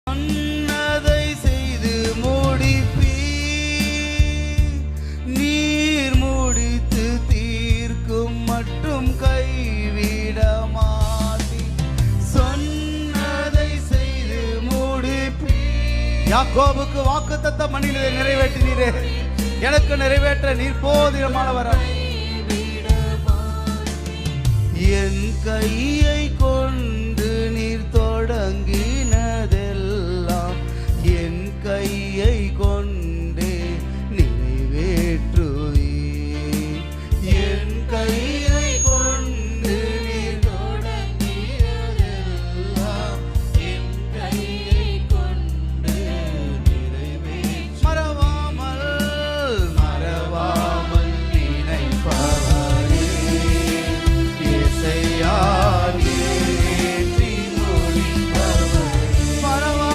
சொன்னதை செய்து முடிப்பீர், நீர் முடித்து தீர்க்கும் மட்டும் கைவிட மாட்டீர். சொன்னதை செய்து முடிப்பீர். யாக்கோபுக்கு வாக்குத்தத்தம் பண்ணினதை நிறைவேற்றினீரே, எனக்கு நிறைவேற்ற நீர் போதிரமானவர். என் கையை கொண்டு